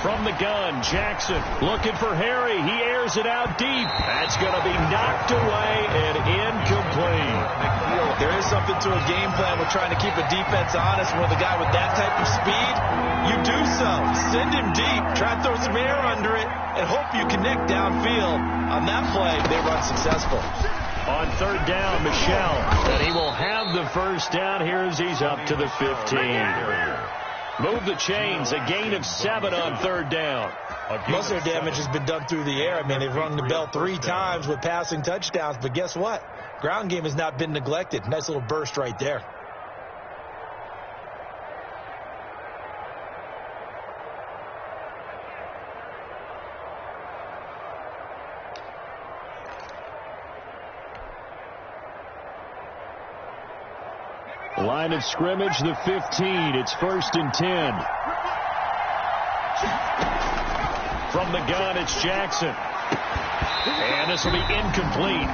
From the gun, Jackson looking for Harry. He airs it out deep. That's going to be knocked away and incomplete. There is something to a game plan with trying to keep a defense honest. With a guy with that type of speed, you do so. Send him deep. Try to throw some air under it and hope you connect downfield. On that play, they were unsuccessful. On third down, Michel. And he will have the first down here as he's up to the 15. Move the chains, a gain of 7 on third down. Most of their damage has been done through the air. I mean, they've rung the bell 3 times with passing touchdowns, but guess what? Ground game has not been neglected. Nice little burst right there. Line of scrimmage, the 15. It's 1st and 10. From the gun, it's Jackson. And this will be incomplete.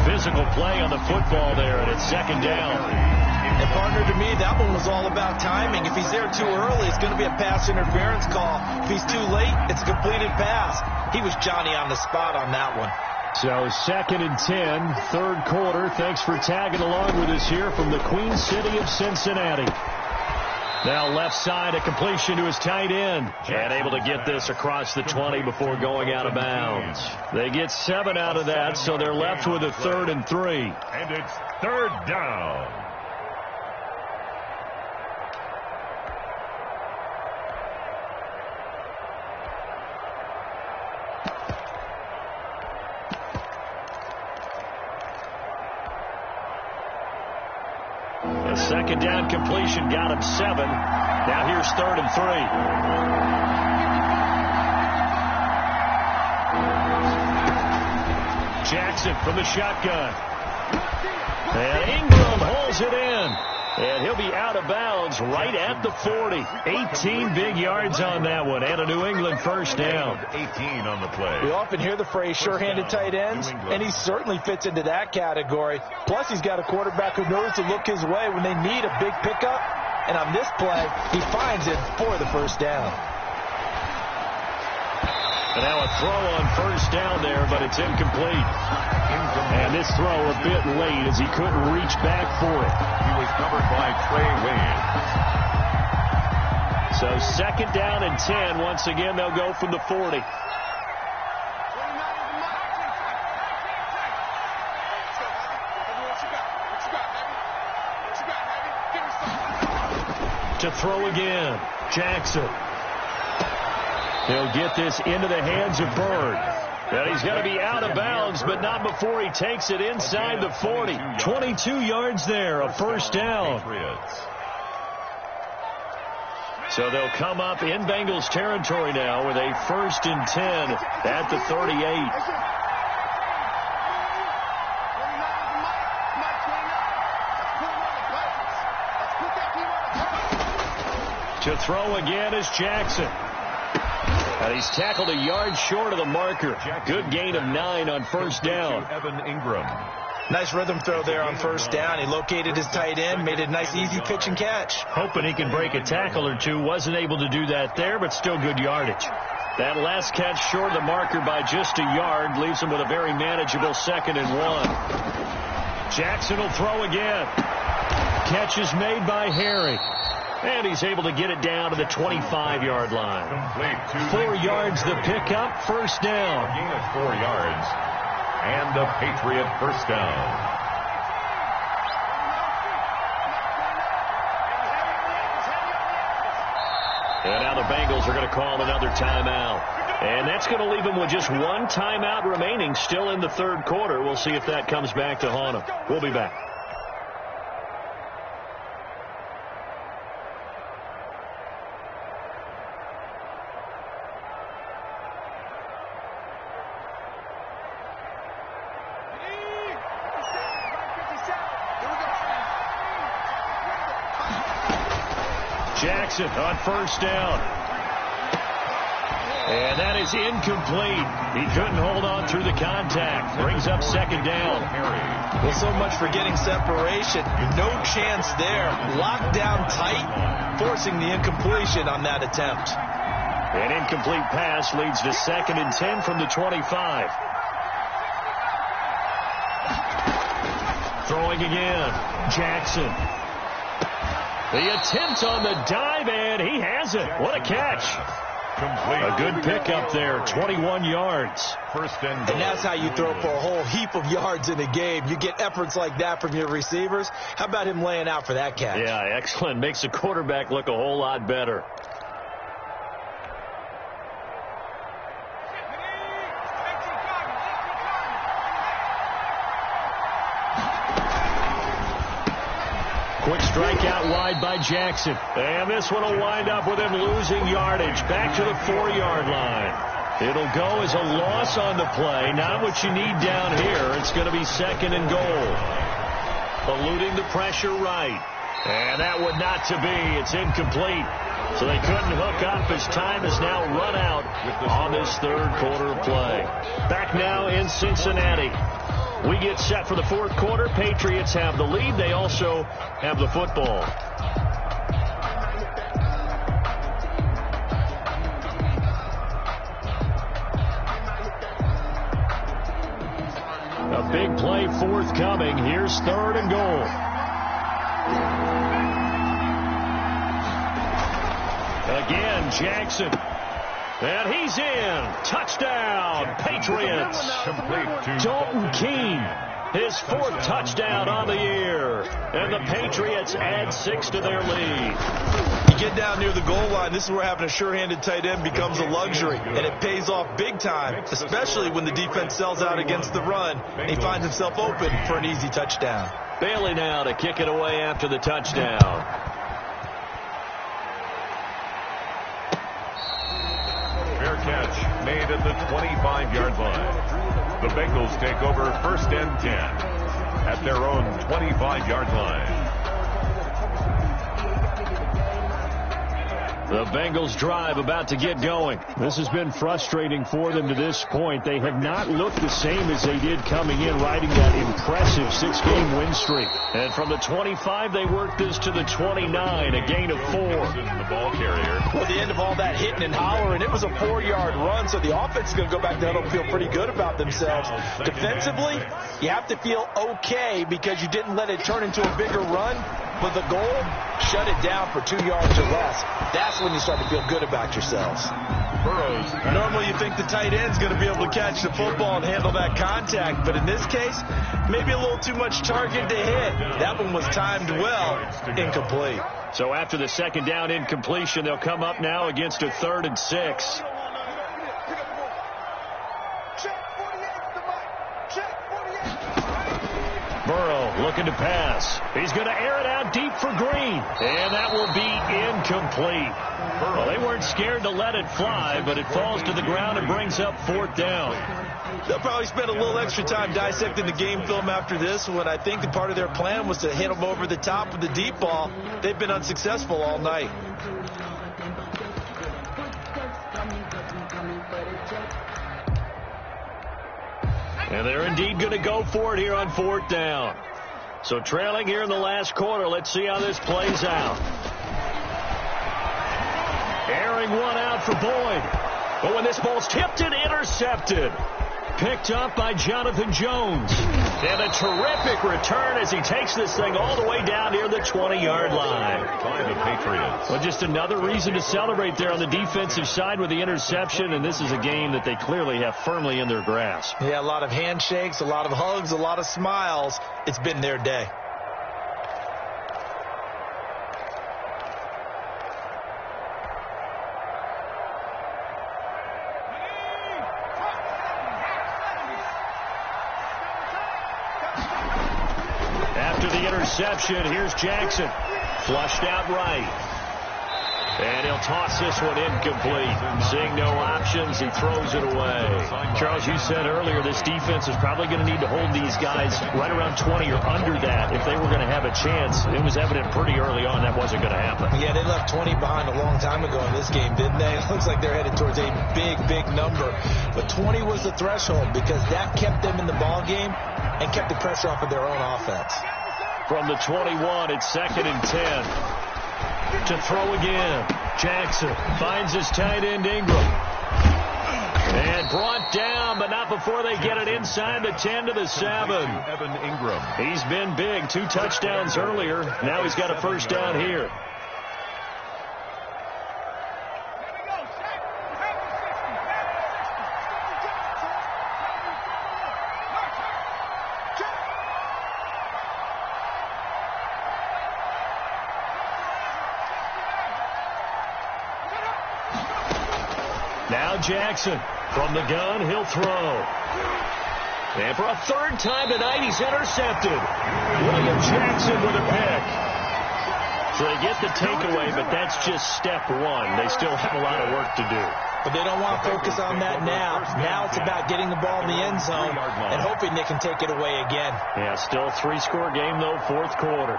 Physical play on the football there, and it's 2nd down. And partner, to me, that one was all about timing. If he's there too early, it's going to be a pass interference call. If he's too late, it's a completed pass. He was Johnny on the spot on that one. So 2nd and 10, third quarter. Thanks for tagging along with us here from the Queen City of Cincinnati. Now left side, a completion to his tight end. And able to get this across the 20 before going out of bounds. They get 7 out of that, so they're left with a 3rd and 3. And it's 3rd down. Second down completion got him 7. Now here's 3rd and 3. Jackson from the shotgun. And Ingram holds it in. And he'll be out of bounds right at the 40. 18 big yards on that one. And a New England first down. 18 on the play. We often hear the phrase sure-handed tight ends, and he certainly fits into that category. Plus, he's got a quarterback who knows to look his way when they need a big pickup. And on this play, he finds it for the first down. And now a throw on first down there, but it's incomplete. And this throw a bit late as he couldn't reach back for it. He was covered by Trey Wayne. So 2nd down and 10. Once again, they'll go from the 40. To throw again, Jackson. He'll get this into the hands of Bird. And he's going to be out of bounds, but not before he takes it inside the 40. 22 yards there, a first down. So they'll come up in Bengals territory now with a 1st and 10 at the 38. To throw again is Jackson. And he's tackled a yard short of the marker. Good gain of 9 on first down. Evan Ingram. Nice rhythm throw there on first down. He located his tight end, made a nice easy pitch and catch. Hoping he can break a tackle or two. Wasn't able to do that there, but still good yardage. That last catch short of the marker by just a yard leaves him with a very manageable 2nd and 1. Jackson will throw again. Catch is made by Harry. And he's able to get it down to the 25-yard line. 4 yards the pickup, first down. Gain of 4 yards. And the Patriot first down. And now the Bengals are going to call another timeout. And that's going to leave them with just 1 timeout remaining still in the third quarter. We'll see if that comes back to haunt them. We'll be back. Jackson on first down. And that is incomplete. He couldn't hold on through the contact. Brings up second down. Well, so much for getting separation. No chance there. Locked down tight, forcing the incompletion on that attempt. An incomplete pass leads to 2nd and 10 from the 25. Throwing again. Jackson. The attempt on the dive, and he has it. What a catch. A good pickup there, 21 yards. And that's how you throw for a whole heap of yards in a game. You get efforts like that from your receivers. How about him laying out for that catch? Yeah, excellent. Makes the quarterback look a whole lot better. Quick strike out wide by Jackson. And this one will wind up with him losing yardage back to the 4-yard line. It'll go as a loss on the play. Not what you need down here. It's going to be 2nd and goal. Eluding the pressure right. And that would not to be. It's incomplete. So they couldn't hook up as time is now run out on this 3rd quarter play. Back now in Cincinnati. We get set for the 4th quarter. Patriots have the lead. They also have the football. A big play forthcoming. Here's 3rd and goal. Again, Jackson. And he's in. Touchdown, Patriots. Dalton Keene, his 4th touchdown on the year. And the Patriots add 6 to their lead. You get down near the goal line, this is where having a sure-handed tight end becomes a luxury. And it pays off big time, especially when the defense sells out against the run. And he finds himself open for an easy touchdown. Bailey now to kick it away after the touchdown. Catch made at the 25-yard line. The Bengals take over 1st and 10 at their own 25-yard line. The Bengals drive about to get going. This has been frustrating for them to this point. They have not looked the same as they did coming in, riding that impressive 6-game win streak. And from the 25, they worked this to the 29, a gain of 4. The ball carrier. Well, the end of all that hitting and hollering, it was a 4-yard run, so the offense is going to go back there and feel pretty good about themselves. Defensively, you have to feel okay because you didn't let it turn into a bigger run. But the goal, shut it down for 2 yards or less. That's when you start to feel good about yourselves. Burrows. Normally you think the tight end's going to be able to catch the football and handle that contact. But in this case, maybe a little too much target to hit. That one was timed well. Incomplete. So after the 2nd down incompletion, they'll come up now against a 3rd and 6. Burrow looking to pass. He's going to air it out deep for Green. And that will be incomplete. Well, they weren't scared to let it fly, but it falls to the ground and brings up 4th down. They'll probably spend a little extra time dissecting the game film after this one. I think that part of their plan was to hit them over the top of the deep ball. They've been unsuccessful all night. And they're indeed going to go for it here on 4th down. So trailing here in the last quarter, let's see how this plays out. Airing one out for Boyd. But when this ball's tipped and intercepted. Picked up by Jonathan Jones. And a terrific return as he takes this thing all the way down near the 20-yard line. By the Patriots. Well, just another reason to celebrate there on the defensive side with the interception, and this is a game that they clearly have firmly in their grasp. Yeah, a lot of handshakes, a lot of hugs, a lot of smiles. It's been their day. After the interception, here's Jackson. Flushed out right. And he'll toss this one incomplete. Seeing no options, he throws it away. Charles, you said earlier this defense is probably going to need to hold these guys right around 20 or under that if they were going to have a chance. It was evident pretty early on that wasn't going to happen. Yeah, they left 20 behind a long time ago in this game, didn't they? It looks like they're headed towards a big, big number. But 20 was the threshold because that kept them in the ball game and kept the pressure off of their own offense. From the 21, it's 2nd and 10. To throw again. Jackson finds his tight end Ingram. And brought down, but not before they get it inside the 10 to the 7. Evan Ingram. He's been big. 2 touchdowns earlier. Now he's got a first down here. Now Jackson from the gun, he'll throw. And for a 3rd time tonight, he's intercepted. William Jackson with a pick. So they get the takeaway, but that's just step 1. They still have a lot of work to do. But they don't want to focus on that now. Now it's about getting the ball in the end zone and hoping they can take it away again. Yeah, still a 3-score game, though, 4th quarter.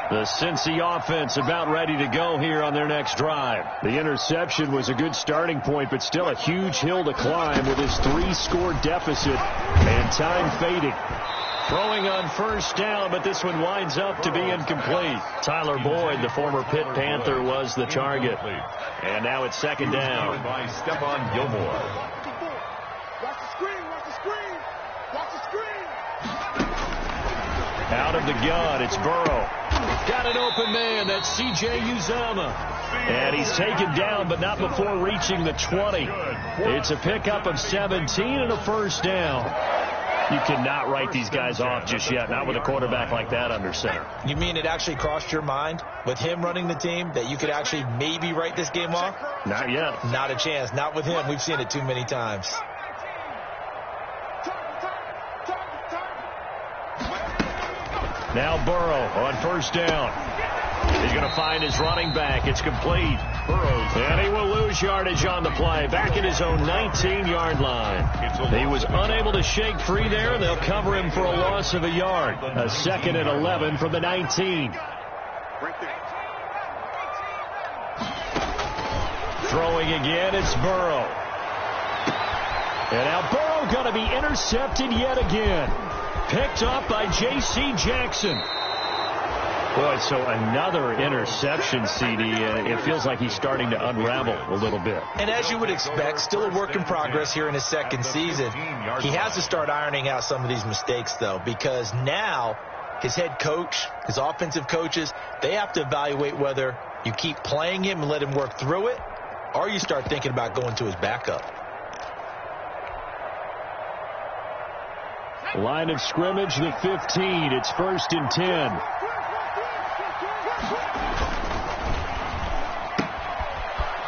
The Cincy offense about ready to go here on their next drive. The interception was a good starting point, but still a huge hill to climb with his 3-score deficit and time fading. Throwing on first down, but this one winds up to be incomplete. Tyler Boyd, the former Pitt Panther, was the target. And now it's 2nd down. By Stephon Gilmore. Watch the screen, watch the screen, watch the screen. Out of the gun, it's Burrow. Got an open man, that's C.J. Uzomah. And he's taken down, but not before reaching the 20. It's a pickup of 17 and a first down. You cannot write these guys off just yet, not with a quarterback like that under center. You mean it actually crossed your mind with him running the team that you could actually maybe write this game off? Not yet. Not a chance. Not with him. We've seen it too many times. Now Burrow on first down. He's going to find his running back. It's complete. Burrows. And he will lose yardage on the play. Back at his own 19-yard line. He was unable to shake free there, and they'll cover him for a loss of a yard. A 2nd and 11 from the 19. Throwing again, it's Burrow. And now Burrow going to be intercepted yet again. Picked up by J.C. Jackson. Boy, so another interception, CD, and it feels like he's starting to unravel a little bit. And as you would expect, still a work in progress here in his 2nd season. He has to start ironing out some of these mistakes, though, because now his head coach, his offensive coaches, they have to evaluate whether you keep playing him and let him work through it, or you start thinking about going to his backup. Line of scrimmage, the 15. It's 1st and 10.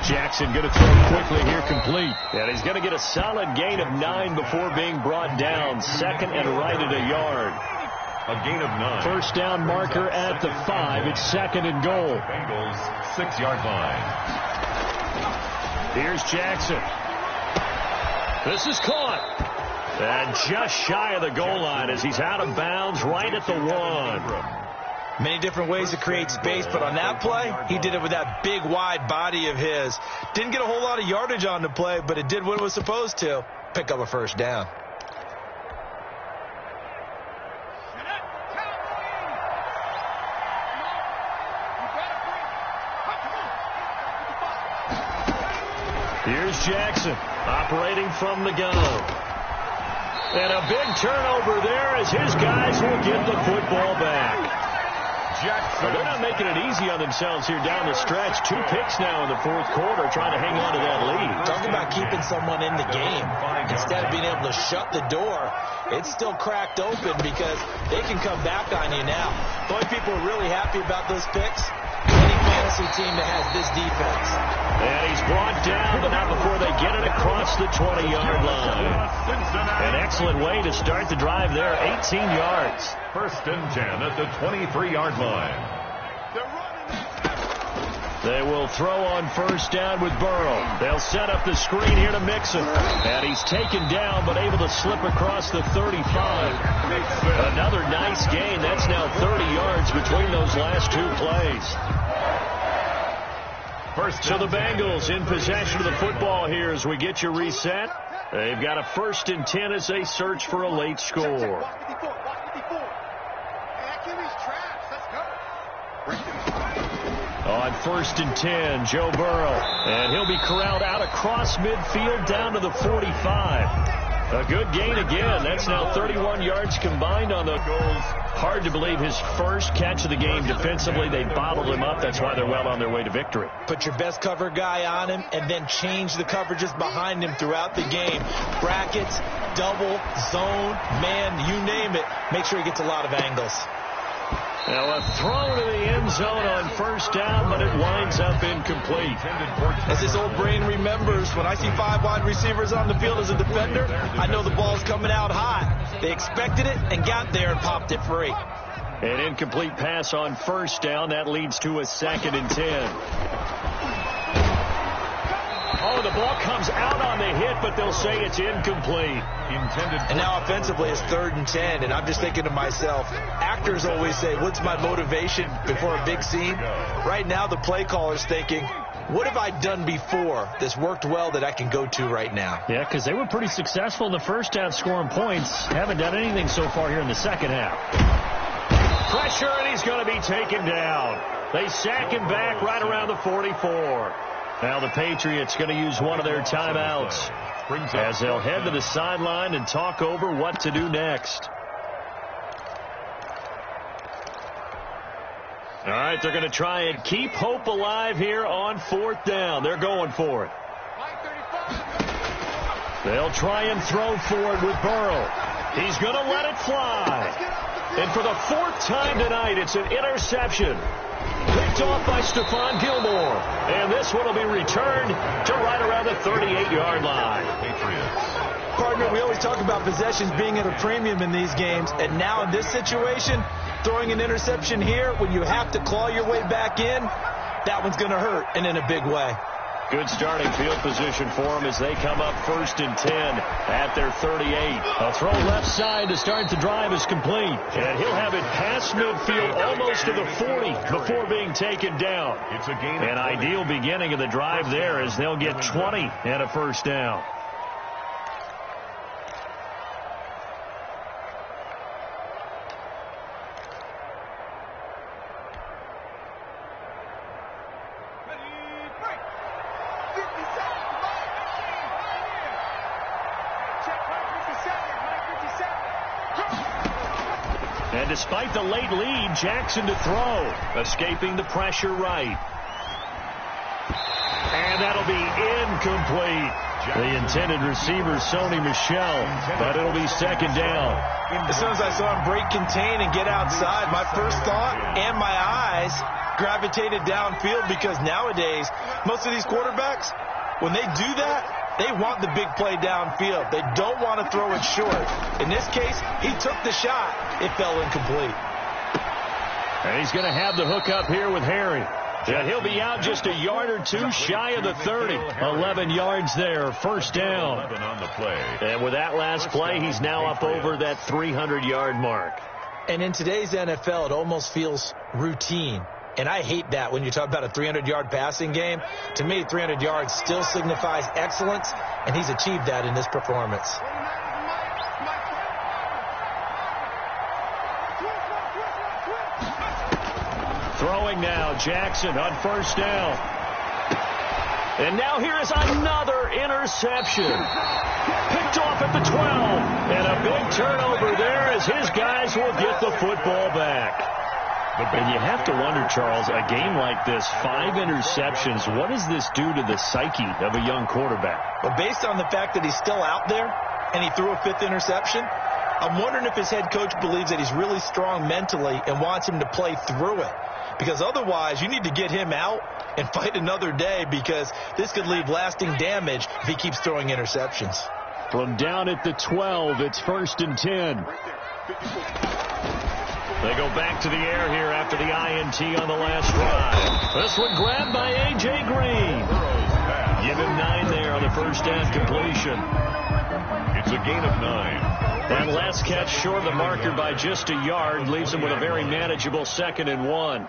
Jackson going to throw quickly here, complete. And he's going to get a solid gain of 9 before being brought down. 2nd and right at a yard. A gain of 9. First down marker at the 5. It's 2nd and goal. Bengals 6-yard line. Here's Jackson. This is caught. And just shy of the goal line as he's out of bounds right at the 1. Many different ways to create space, but on that play, he did it with that big, wide body of his. Didn't get a whole lot of yardage on the play, but it did what it was supposed to. Pick up a first down. Here's Jackson operating from the gun. And a big turnover there as his guys will get the football back. Jackson. They're not making it easy on themselves here down the stretch. 2 picks now in the 4th quarter trying to hang on to that lead. Talk about keeping someone in the game. Instead of being able to shut the door, it's still cracked open because they can come back on you now. The only people who are really happy about those picks, any fantasy team that has this defense. And he's brought down, but not before they get it across the 20-yard line. An excellent way to start the drive there, 18 yards. 1st and 10 at the 23-yard line. They will throw on first down with Burrow. They'll set up the screen here to Mixon. And he's taken down, but able to slip across the 35. Another nice gain. That's now 30 yards between those last two plays. So the Bengals in possession of the football here as we get you reset. They've got a 1st and 10 as they search for a late score. On 1st and 10, Joe Burrow. And he'll be corralled out across midfield down to the 45. A good gain again. That's now 31 yards combined on the goals. Hard to believe his first catch of the game defensively. They bottled him up. That's why they're well on their way to victory. Put your best cover guy on him and then change the coverages behind him throughout the game. Brackets, double, zone, man, you name it. Make sure he gets a lot of angles. Now a throw to the end zone on first down, but it winds up incomplete. As his old brain remembers, when I see 5 wide receivers on the field as a defender, I know the ball's coming out high. They expected it and got there and popped it free. An incomplete pass on first down. That leads to a 2nd and 10. Oh, the ball comes out on the hit, but they'll say it's incomplete. And now offensively it's 3rd and 10, and I'm just thinking to myself, actors always say, what's my motivation before a big scene? Right now the play caller's thinking, what have I done before that's worked well that I can go to right now? Yeah, because they were pretty successful in the first half scoring points. Haven't done anything so far here in the second half. Pressure, and he's going to be taken down. They sack him back right around the 44. Now the Patriots going to use one of their timeouts as they'll head to the sideline and talk over what to do next. All right, they're going to try and keep hope alive here on 4th down. They're going for it. They'll try and throw for it with Burrow. He's going to let it fly. And for the 4th time tonight, it's an interception. Picked off by Stephon Gilmore. And this one will be returned to right around the 38-yard line. Partner, we always talk about possessions being at a premium in these games. And now in this situation, throwing an interception here when you have to claw your way back in, that one's going to hurt, and in a big way. Good starting field position for them as they come up 1st and 10 at their 38. A throw left side to start the drive is complete. And he'll have it past midfield almost to the 40 before being taken down. An ideal beginning of the drive there as they'll get 20 and a 1st down. And despite the late lead, Jackson to throw, escaping the pressure right. And that'll be incomplete. The intended receiver, Sony Michel, but it'll be 2nd down. As soon as I saw him break contain and get outside, my first thought and my eyes gravitated downfield, because nowadays, most of these quarterbacks, when they do that, they want the big play downfield. They don't want to throw it short. In this case, he took the shot. It fell incomplete. And he's going to have the hook up here with Harry. And he'll be out just a yard or two shy of the 30. 11 yards there, 1st down. And with that last play, he's now up over that 300-yard mark. And in today's NFL, it almost feels routine. And I hate that when you talk about a 300-yard passing game. To me, 300 yards still signifies excellence, and he's achieved that in this performance. Throwing now, Jackson on 1st down. And now here is another interception. Picked off at the 12. And a big turnover there as his guys will get the football back. And you have to wonder, Charles, a game like this, 5 interceptions, what does this do to the psyche of a young quarterback? Well, based on the fact that he's still out there and he threw a 5th interception, I'm wondering if his head coach believes that he's really strong mentally and wants him to play through it. Because otherwise, you need to get him out and fight another day, because this could leave lasting damage if he keeps throwing interceptions. From down at the 12, it's 1st and 10. They go back to the air here after the INT on the last drive. This one grabbed by A.J. Green. Give him 9 there on the first down completion. It's a gain of 9. That last catch short of the marker by just a yard leaves him with a very manageable 2nd and 1.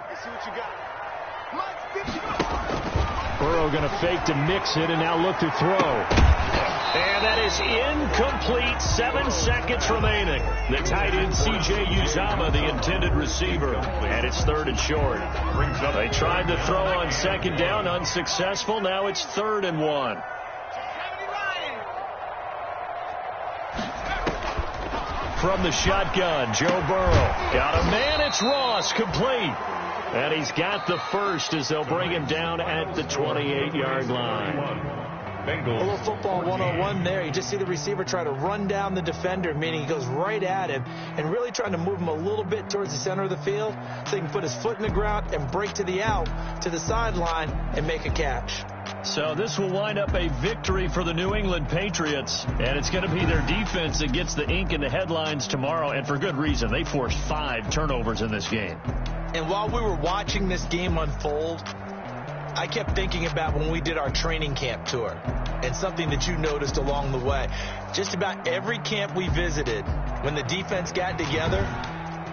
Burrow going to fake to mix it and now look to throw. And that is incomplete. 7 seconds remaining. The tight end C.J. Uzama, the intended receiver, and it's 3rd and short. They tried to throw on 2nd down, unsuccessful. Now it's 3rd and 1. From the shotgun, Joe Burrow. Got a man, it's Ross, complete. And he's got the first as they'll bring him down at the 28-yard line. A little football 101 there. You just see the receiver try to run down the defender, meaning he goes right at him and really trying to move him a little bit towards the center of the field so he can put his foot in the ground and break to the out, to the sideline, and make a catch. So this will wind up a victory for the New England Patriots, and it's going to be their defense that gets the ink in the headlines tomorrow, and for good reason. They forced 5 turnovers in this game. And while we were watching this game unfold, I kept thinking about when we did our training camp tour and something that you noticed along the way. Just about every camp we visited, when the defense got together,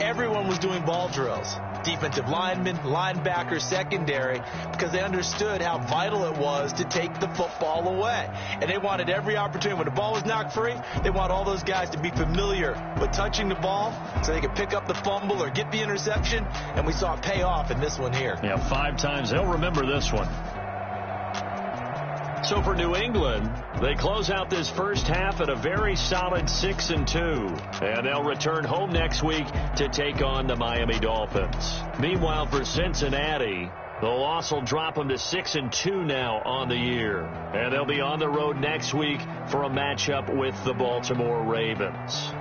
everyone was doing ball drills. Defensive linemen, linebackers, secondary, because they understood how vital it was to take the football away. And they wanted every opportunity. When the ball was knocked free, they want all those guys to be familiar with touching the ball so they could pick up the fumble or get the interception. And we saw it pay off in this one here. Yeah, 5 times. They'll remember this one. So for New England, they close out this first half at a very solid 6-2. And they'll return home next week to take on the Miami Dolphins. Meanwhile, for Cincinnati, the loss will drop them to 6-2 now on the year. And they'll be on the road next week for a matchup with the Baltimore Ravens.